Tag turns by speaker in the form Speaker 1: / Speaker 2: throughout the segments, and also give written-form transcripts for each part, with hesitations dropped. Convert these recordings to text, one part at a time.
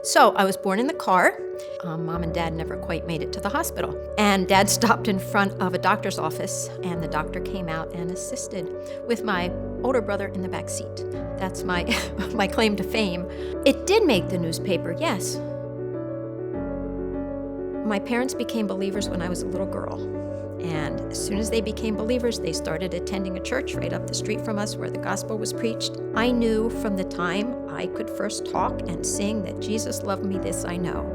Speaker 1: So I was born in the car. Mom and Dad never quite made it to the hospital. And Dad stopped in front of a doctor's office, and the doctor came out and assisted with my older brother in the back seat. That's my, my claim to fame. It did make the newspaper, yes. My parents became believers when I was a little girl. And as soon as they became believers, they started attending a church right up the street from us where the gospel was preached. I knew from the time I could first talk and sing that Jesus loved me, this I know.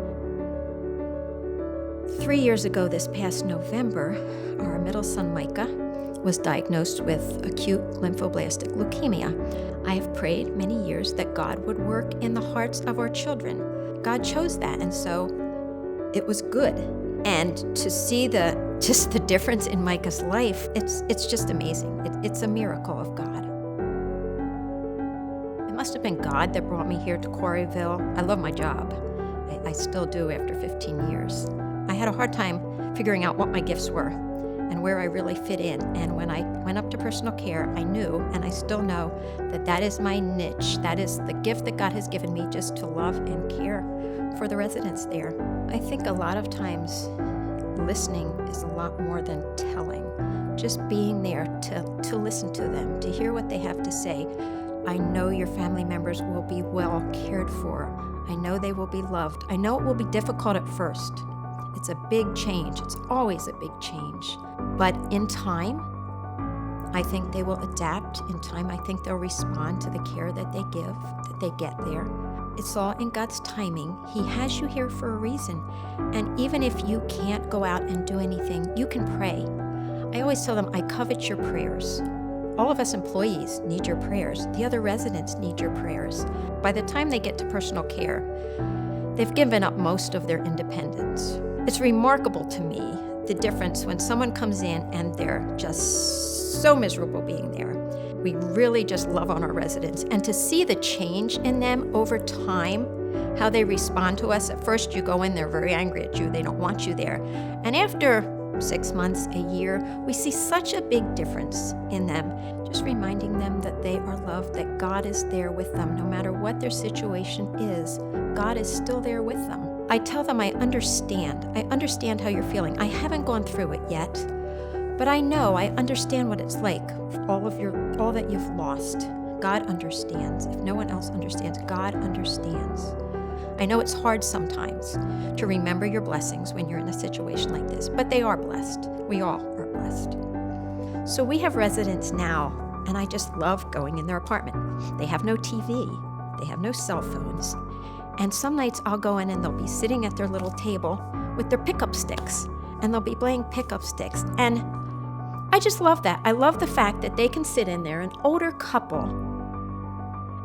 Speaker 1: 3 years ago, this past November, our middle son, Micah, was diagnosed with acute lymphoblastic leukemia. I have prayed many years that God would work in the hearts of our children. God chose that, and so it was good. And to see the difference in Micah's life, it's just amazing. It's a miracle of God. It must have been God that brought me here to Quarryville. I love my job. I still do after 15 years. I had a hard time figuring out what my gifts were and where I really fit in. And when I went up to personal care, I knew, and I still know, that that is my niche. That is the gift that God has given me, just to love and care for the residents there. I think a lot of times listening is a lot more than telling. Just being there to listen to them, to hear what they have to say. I know your family members will be well cared for. I know they will be loved. I know it will be difficult at first. It's a big change. It's always a big change. But in time, I think they will adapt. In time, I think they'll respond to the care that they give, that they get there. It's all in God's timing. He has you here for a reason. And even if you can't go out and do anything, you can pray. I always tell them, I covet your prayers. All of us employees need your prayers. The other residents need your prayers. By the time they get to personal care, they've given up most of their independence. It's remarkable to me, the difference when someone comes in and they're just so miserable being there. We really just love on our residents. And to see the change in them over time, how they respond to us. At first you go in, they're very angry at you. They don't want you there. And after 6 months, a year, we see such a big difference in them. Just reminding them that they are loved, that God is there with them. No matter what their situation is, God is still there with them. I tell them I understand how you're feeling. I haven't gone through it yet, but I know, I understand what it's like, all that you've lost. God understands. If no one else understands, God understands. I know it's hard sometimes to remember your blessings when you're in a situation like this, but they are blessed. We all are blessed. So we have residents now, and I just love going in their apartment. They have no TV. They have no cell phones. And some nights I'll go in and they'll be sitting at their little table with their pickup sticks, and they'll be playing pickup sticks. And I just love that. I love the fact that they can sit in there, an older couple,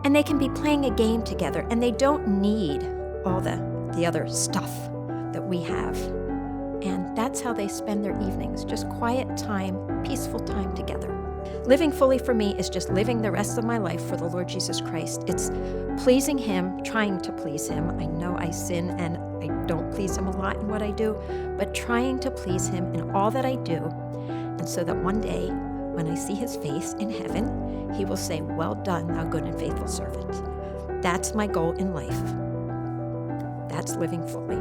Speaker 1: and they can be playing a game together, and they don't need all the other stuff that we have. And that's how they spend their evenings, just quiet time, peaceful time together. Living fully for me is just living the rest of my life for the Lord Jesus Christ. It's pleasing Him, trying to please Him. I know I sin and I don't please Him a lot in what I do, but trying to please Him in all that I do. And so that one day, when I see His face in heaven, He will say, "Well done, thou good and faithful servant." That's my goal in life. That's living fully.